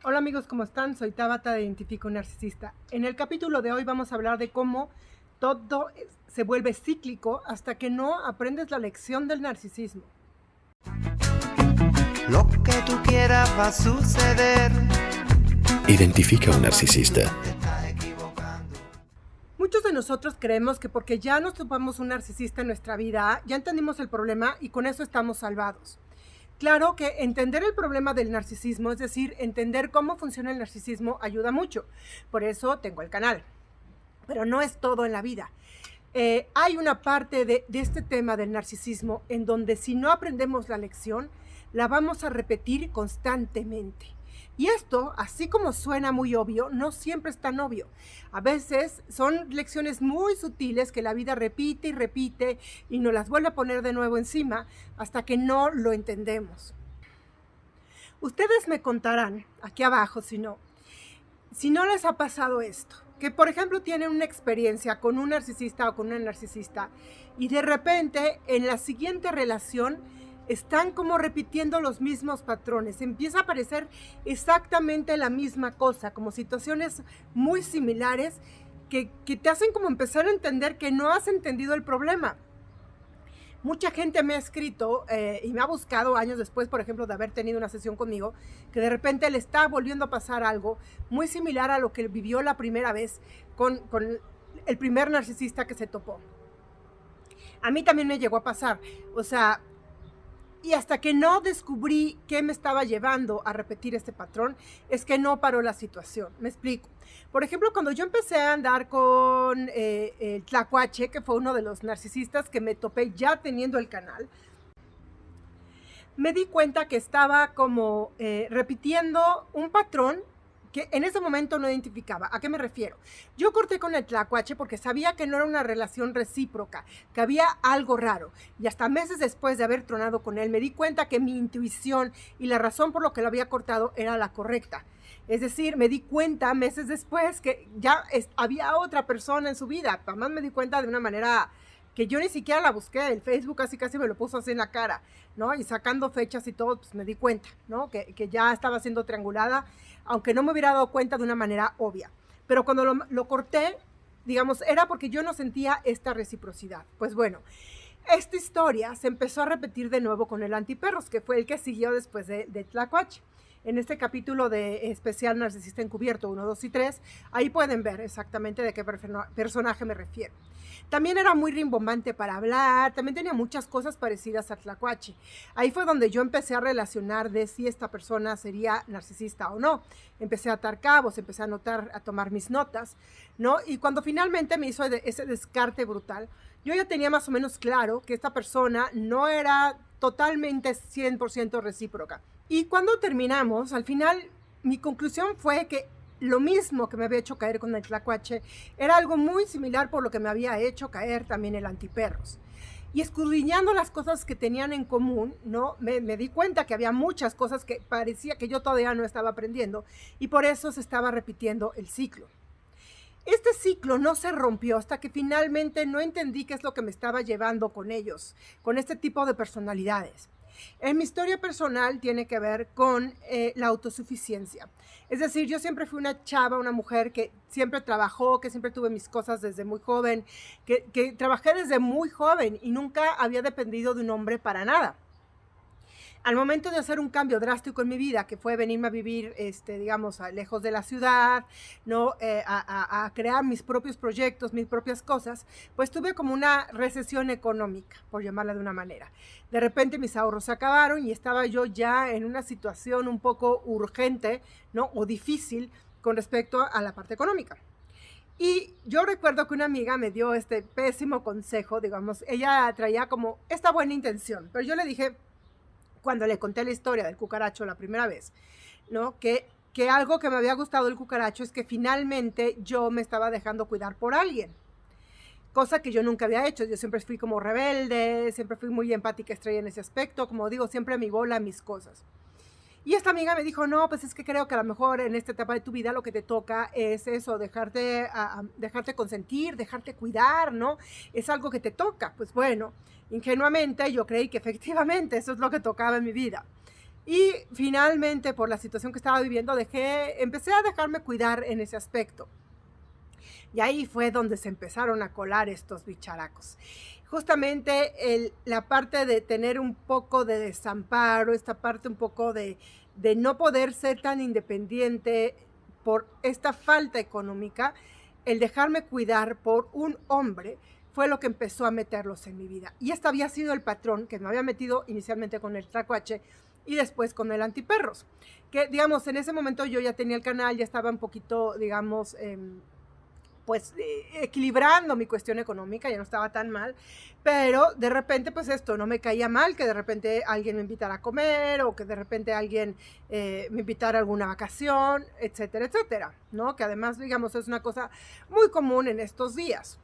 Hola amigos, ¿cómo están? Soy Tabata de Identifica un Narcisista. En el capítulo de hoy vamos a hablar de cómo se vuelve cíclico hasta que no aprendes la lección del narcisismo. Lo que tú quieras va a suceder. Identifica un narcisista. Muchos de nosotros creemos que porque ya nos topamos un narcisista en nuestra vida, ya entendimos el problema y con eso estamos salvados. Claro que entender el problema del narcisismo, es decir, entender cómo funciona el narcisismo, ayuda mucho. Por eso tengo el canal. Pero no es todo en la vida. Hay una parte de este tema del narcisismo en donde si no aprendemos la lección, la vamos a repetir constantemente. Y esto, así como suena muy obvio, no siempre es tan obvio. A veces son lecciones muy sutiles que la vida repite y repite y nos las vuelve a poner de nuevo encima hasta que no lo entendemos. Ustedes me contarán aquí abajo si no les ha pasado esto, que por ejemplo tienen una experiencia con un narcisista o con una narcisista y de repente en la siguiente relación están como repitiendo los mismos patrones, empieza a aparecer exactamente la misma cosa, como situaciones muy similares que te hacen como empezar a entender que no has entendido el problema. Mucha gente me ha escrito y me ha buscado años después, por ejemplo, de haber tenido una sesión conmigo, que de repente le está volviendo a pasar algo muy similar a lo que vivió la primera vez con el primer narcisista que se topó. A mí también me llegó a pasar, y hasta que no descubrí qué me estaba llevando a repetir este patrón, es que no paró la situación. Me explico. Por ejemplo, cuando yo empecé a andar con el Tlacuache, que fue uno de los narcisistas que me topé ya teniendo el canal, me di cuenta que estaba como repitiendo un patrón que en ese momento no identificaba. ¿A qué me refiero? Yo corté con el Tlacuache porque sabía que no era una relación recíproca, que había algo raro. Y hasta meses después de haber tronado con él, me di cuenta que mi intuición y la razón por lo que lo había cortado era la correcta. Es decir, me di cuenta meses después que ya había otra persona en su vida. Además me di cuenta de una manera que yo ni siquiera la busqué. El Facebook casi me lo puso así en la cara, ¿no? Y sacando fechas y todo, pues me di cuenta, ¿no? Que ya estaba siendo triangulada, aunque no me hubiera dado cuenta de una manera obvia. Pero cuando lo corté, digamos, era porque yo no sentía esta reciprocidad. Pues bueno, esta historia se empezó a repetir de nuevo con el antiperros, que fue el que siguió después de Tlacuache. En este capítulo de especial Narcisista Encubierto 1, 2 y 3, ahí pueden ver exactamente de qué personaje me refiero. También era muy rimbombante para hablar, también tenía muchas cosas parecidas a Tlacuache. Ahí fue donde yo empecé a relacionar de si esta persona sería narcisista o no. Empecé a atar cabos, empecé a anotar, a tomar mis notas, ¿no? Y cuando finalmente me hizo ese descarte brutal, yo ya tenía más o menos claro que esta persona no era totalmente 100% recíproca. Y cuando terminamos, al final, mi conclusión fue que lo mismo que me había hecho caer con el Tlacuache era algo muy similar por lo que me había hecho caer también el antiperros. Y escudriñando las cosas que tenían en común, ¿no? Me di cuenta que había muchas cosas que parecía que yo todavía no estaba aprendiendo y por eso se estaba repitiendo el ciclo. Este ciclo no se rompió hasta que finalmente no entendí qué es lo que me estaba llevando con ellos, con este tipo de personalidades. En mi historia personal tiene que ver con la autosuficiencia. Es decir, yo siempre fui una chava, una mujer que siempre trabajó, que siempre tuve mis cosas desde muy joven, que trabajé desde muy joven y nunca había dependido de un hombre para nada. Al momento de hacer un cambio drástico en mi vida, que fue venirme a vivir, digamos, lejos de la ciudad, ¿no? A crear mis propios proyectos, mis propias cosas, pues tuve como una recesión económica, por llamarla de una manera. De repente mis ahorros se acabaron y estaba yo ya en una situación un poco urgente, ¿no? O difícil con respecto a la parte económica. Y yo recuerdo que una amiga me dio este pésimo consejo, digamos, ella traía como esta buena intención, pero yo le dije, cuando le conté la historia del cucaracho la primera vez, ¿no? Que algo que me había gustado del cucaracho es que finalmente yo me estaba dejando cuidar por alguien, cosa que yo nunca había hecho. Yo siempre fui como rebelde, siempre fui muy empática, estrella en ese aspecto, como digo, siempre a mi bola, mis cosas. Y esta amiga me dijo, no, pues es que creo que a lo mejor en esta etapa de tu vida lo que te toca es eso, dejarte consentir, dejarte cuidar, ¿no? Es algo que te toca. Pues bueno, ingenuamente yo creí que efectivamente eso es lo que tocaba en mi vida. Y finalmente, por la situación que estaba viviendo, empecé a dejarme cuidar en ese aspecto. Y ahí fue donde se empezaron a colar estos bicharacos. Justamente la parte de tener un poco de desamparo, esta parte un poco de no poder ser tan independiente por esta falta económica, el dejarme cuidar por un hombre fue lo que empezó a meterlos en mi vida. Y este había sido el patrón que me había metido inicialmente con el tlacuache y después con el antiperros. Que, digamos, en ese momento yo ya tenía el canal, ya estaba un poquito, digamos, pues equilibrando mi cuestión económica, ya no estaba tan mal, pero de repente pues esto no me caía mal, que de repente alguien me invitara a comer o que de repente alguien me invitara a alguna vacación, etcétera, etcétera, ¿no? Que además, digamos, es una cosa muy común en estos días.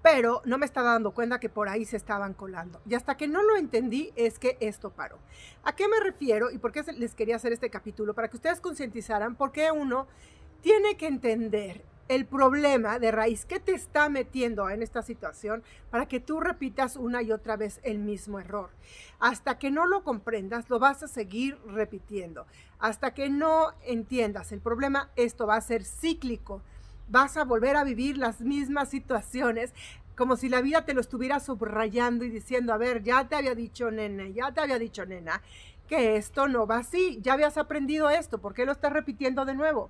Pero no me estaba dando cuenta que por ahí se estaban colando. Y hasta que no lo entendí es que esto paró. ¿A qué me refiero y por qué les quería hacer este capítulo? Para que ustedes concientizaran por qué uno tiene que entender el problema de raíz que te está metiendo en esta situación para que tú repitas una y otra vez el mismo error. Hasta que no lo comprendas, lo vas a seguir repitiendo. Hasta que no entiendas el problema, esto va a ser cíclico. Vas a volver a vivir las mismas situaciones como si la vida te lo estuviera subrayando y diciendo, a ver, ya te había dicho nena, que esto no va así, ya habías aprendido esto, ¿por qué lo estás repitiendo de nuevo?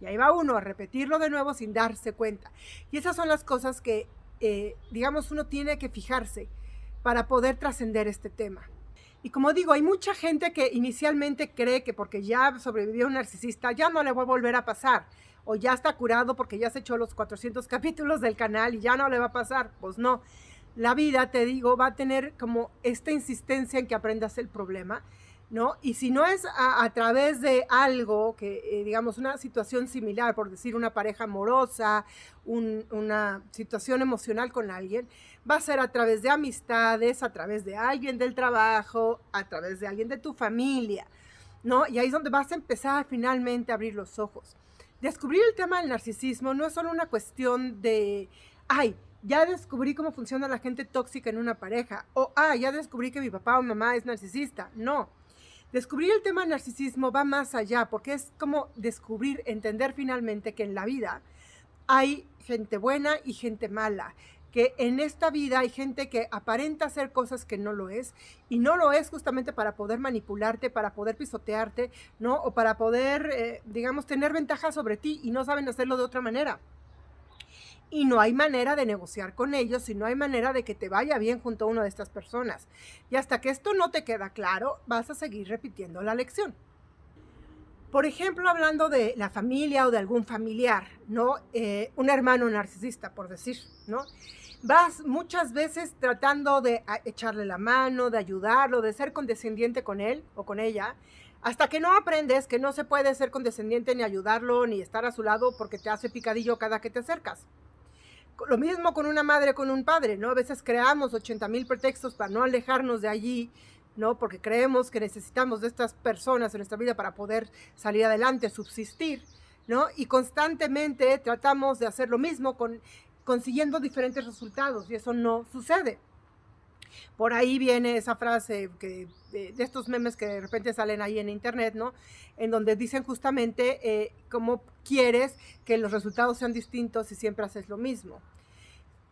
Y ahí va uno a repetirlo de nuevo sin darse cuenta. Y esas son las cosas que, digamos, uno tiene que fijarse para poder trascender este tema. Y como digo, hay mucha gente que inicialmente cree que porque ya sobrevivió un narcisista, ya no le va a volver a pasar. O ya está curado porque ya se echó los 400 capítulos del canal y ya no le va a pasar. Pues no. La vida, te digo, va a tener como esta insistencia en que aprendas el problema, ¿no? Y si no es a través de algo que, digamos, una situación similar, por decir una pareja amorosa, una situación emocional con alguien, va a ser a través de amistades, a través de alguien del trabajo, a través de alguien de tu familia, ¿no? Y ahí es donde vas a empezar finalmente a abrir los ojos. Descubrir el tema del narcisismo no es solo una cuestión de, ay, ya descubrí cómo funciona la gente tóxica en una pareja, o, ya descubrí que mi papá o mamá es narcisista. No. Descubrir el tema del narcisismo va más allá, porque es como descubrir, entender finalmente que en la vida hay gente buena y gente mala, que en esta vida hay gente que aparenta hacer cosas que no lo es, y no lo es justamente para poder manipularte, para poder pisotearte, ¿no? O para poder, digamos, tener ventaja sobre ti, y no saben hacerlo de otra manera. Y no hay manera de negociar con ellos, y no hay manera de que te vaya bien junto a una de estas personas. Y hasta que esto no te queda claro, vas a seguir repitiendo la lección. Por ejemplo, hablando de la familia o de algún familiar, ¿no? Un hermano narcisista, por decir, ¿no? Vas muchas veces tratando de echarle la mano, de ayudarlo, de ser condescendiente con él o con ella, hasta que no aprendes que no se puede ser condescendiente ni ayudarlo ni estar a su lado porque te hace picadillo cada que te acercas. Lo mismo con una madre, con un padre, ¿no? A veces creamos 80,000 pretextos para no alejarnos de allí, ¿no? Porque creemos que necesitamos de estas personas en nuestra vida para poder salir adelante, subsistir, ¿no? Y constantemente tratamos de hacer lo mismo consiguiendo diferentes resultados, y eso no sucede. Por ahí viene esa frase de estos memes que de repente salen ahí en internet, ¿no? En donde dicen justamente cómo quieres que los resultados sean distintos si siempre haces lo mismo.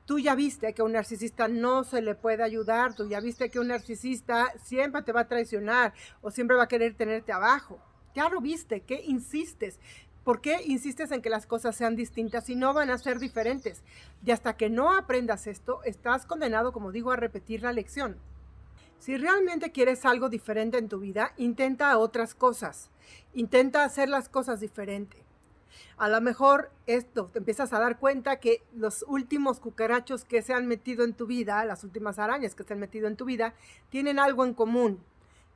Tú ya viste que a un narcisista no se le puede ayudar, tú ya viste que un narcisista siempre te va a traicionar o siempre va a querer tenerte abajo. Ya lo viste, ¿qué insistes? ¿Por qué insistes en que las cosas sean distintas y no van a ser diferentes? Y hasta que no aprendas esto, estás condenado, como digo, a repetir la lección. Si realmente quieres algo diferente en tu vida, intenta otras cosas. Intenta hacer las cosas diferente. A lo mejor esto, te empiezas a dar cuenta que los últimos cucarachos que se han metido en tu vida, las últimas arañas que se han metido en tu vida, tienen algo en común,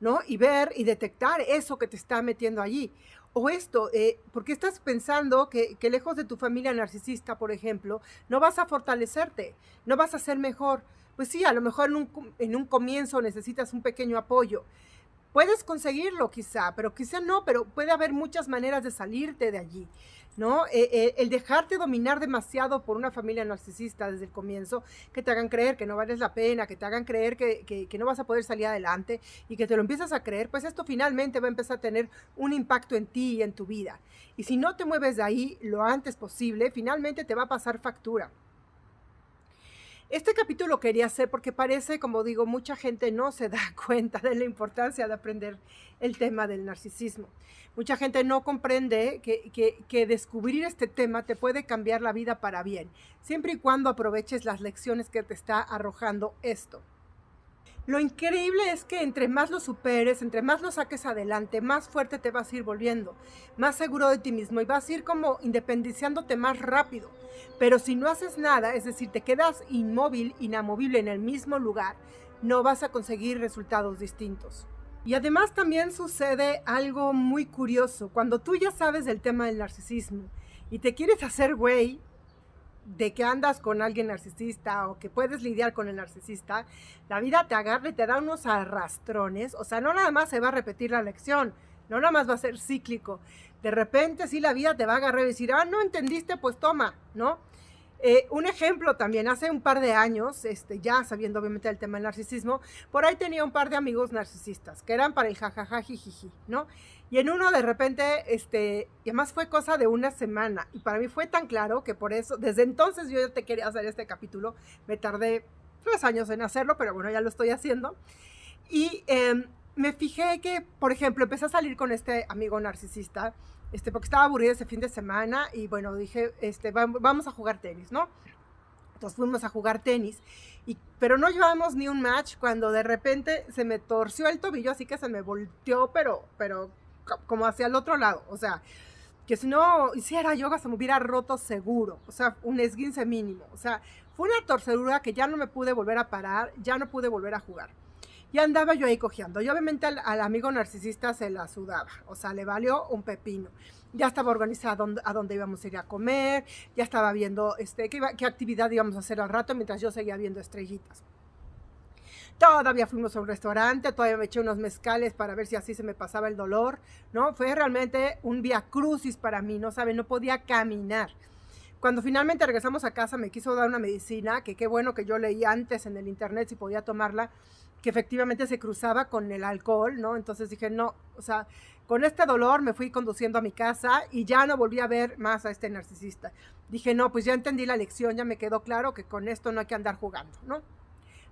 ¿no? Y ver y detectar eso que te está metiendo allí. O esto, porque estás pensando que lejos de tu familia narcisista, por ejemplo, no vas a fortalecerte, no vas a ser mejor. Pues sí, a lo mejor en un comienzo necesitas un pequeño apoyo. Puedes conseguirlo quizá, pero quizá no, pero puede haber muchas maneras de salirte de allí, ¿no? El dejarte dominar demasiado por una familia narcisista desde el comienzo, que te hagan creer que no vales la pena, que te hagan creer que no vas a poder salir adelante y que te lo empiezas a creer, pues esto finalmente va a empezar a tener un impacto en ti y en tu vida. Y si no te mueves de ahí lo antes posible, finalmente te va a pasar factura. Este capítulo quería hacer porque parece, como digo, mucha gente no se da cuenta de la importancia de aprender el tema del narcisismo. Mucha gente no comprende que descubrir este tema te puede cambiar la vida para bien, siempre y cuando aproveches las lecciones que te está arrojando esto. Lo increíble es que entre más lo superes, entre más lo saques adelante, más fuerte te vas a ir volviendo, más seguro de ti mismo y vas a ir como independizándote más rápido. Pero si no haces nada, es decir, te quedas inmóvil, inamovible en el mismo lugar, no vas a conseguir resultados distintos. Y además también sucede algo muy curioso. Cuando tú ya sabes del tema del narcisismo y te quieres hacer güey de que andas con alguien narcisista o que puedes lidiar con el narcisista, la vida te agarra y te da unos arrastrones. O sea, no nada más se va a repetir la lección, no nada más va a ser cíclico. De repente sí la vida te va a agarrar y decir, no entendiste, pues toma, ¿no? Un ejemplo también, hace un par de años, ya sabiendo obviamente del tema del narcisismo, por ahí tenía un par de amigos narcisistas, que eran para el jajaja, jijiji, ¿no? Y en uno de repente, y además fue cosa de una semana, y para mí fue tan claro que por eso, desde entonces yo ya te quería hacer este capítulo, me tardé 3 años en hacerlo, pero bueno, ya lo estoy haciendo, y me fijé que, por ejemplo, empecé a salir con este amigo narcisista, porque estaba aburrida ese fin de semana y bueno, dije, vamos a jugar tenis, ¿no? Entonces fuimos a jugar tenis, pero no llevábamos ni un match cuando de repente se me torció el tobillo, así que se me volteó, pero como hacia el otro lado, o sea, que si no hiciera yoga se me hubiera roto seguro, o sea, un esguince mínimo, o sea, fue una torcedura que ya no me pude volver a parar, ya no pude volver a jugar. Y andaba yo ahí cojeando. Y obviamente al amigo narcisista se la sudaba. O sea, le valió un pepino. Ya estaba organizada a dónde íbamos a ir a comer. Ya estaba viendo qué actividad íbamos a hacer al rato mientras yo seguía viendo estrellitas. Todavía fuimos a un restaurante. Todavía me eché unos mezcales para ver si así se me pasaba el dolor, ¿no? Fue realmente un viacrucis para mí. No saben, no podía caminar. Cuando finalmente regresamos a casa me quiso dar una medicina, que qué bueno que yo leí antes en el internet si podía tomarla, que efectivamente se cruzaba con el alcohol, ¿no? Entonces dije, no, o sea, con este dolor me fui conduciendo a mi casa y ya no volví a ver más a este narcisista. Dije, no, pues ya entendí la lección, ya me quedó claro que con esto no hay que andar jugando, ¿no?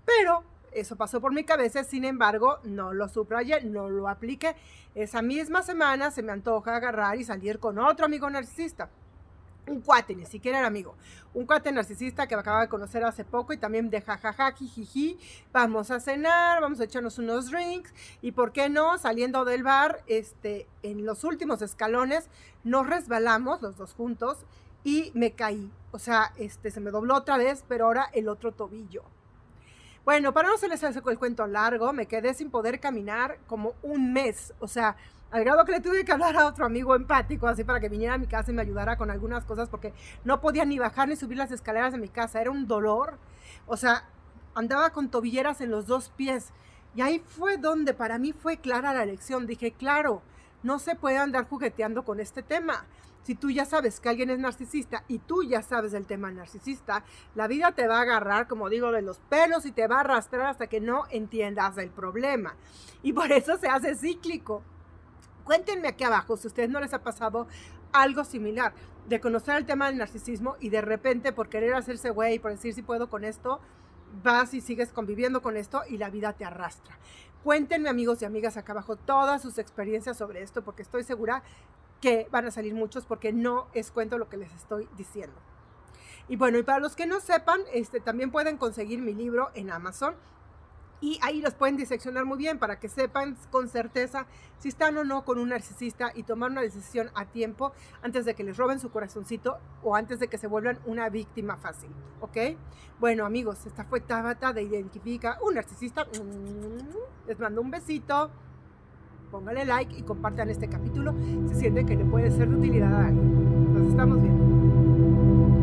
Pero eso pasó por mi cabeza, sin embargo, no lo subrayé, no lo apliqué. Esa misma semana se me antoja agarrar y salir con otro amigo narcisista. Un cuate, ni siquiera era amigo, un cuate narcisista que me acababa de conocer hace poco y también de jajaja, jijiji, vamos a cenar, vamos a echarnos unos drinks y por qué no, saliendo del bar, en los últimos escalones nos resbalamos los dos juntos y me caí, o sea, se me dobló otra vez, pero ahora el otro tobillo. Bueno, para no hacerles el cuento largo, me quedé sin poder caminar como un mes, o sea, al grado que le tuve que hablar a otro amigo empático, así para que viniera a mi casa y me ayudara con algunas cosas, porque no podía ni bajar ni subir las escaleras de mi casa, era un dolor, o sea, andaba con tobilleras en los 2 pies, y ahí fue donde para mí fue clara la lección. Dije, claro, no se puede andar jugueteando con este tema. Si tú ya sabes que alguien es narcisista y tú ya sabes del tema narcisista, la vida te va a agarrar, como digo, de los pelos y te va a arrastrar hasta que no entiendas el problema, y por eso se hace cíclico. Cuéntenme aquí abajo si a ustedes no les ha pasado algo similar, de conocer el tema del narcisismo y de repente por querer hacerse güey, por decir si puedo con esto, vas y sigues conviviendo con esto y la vida te arrastra. Cuéntenme, amigos y amigas, acá abajo todas sus experiencias sobre esto, porque estoy segura que van a salir muchos, porque no es cuento lo que les estoy diciendo. Y bueno, y para los que no sepan, también pueden conseguir mi libro en Amazon. Y ahí los pueden diseccionar muy bien para que sepan con certeza si están o no con un narcisista y tomar una decisión a tiempo antes de que les roben su corazoncito o antes de que se vuelvan una víctima fácil, ¿ok? Bueno, amigos, esta fue Tabata de Identifica un Narcisista. Les mando un besito. Pónganle like y compartan este capítulo si sienten que le puede ser de utilidad a alguien. Nos estamos viendo.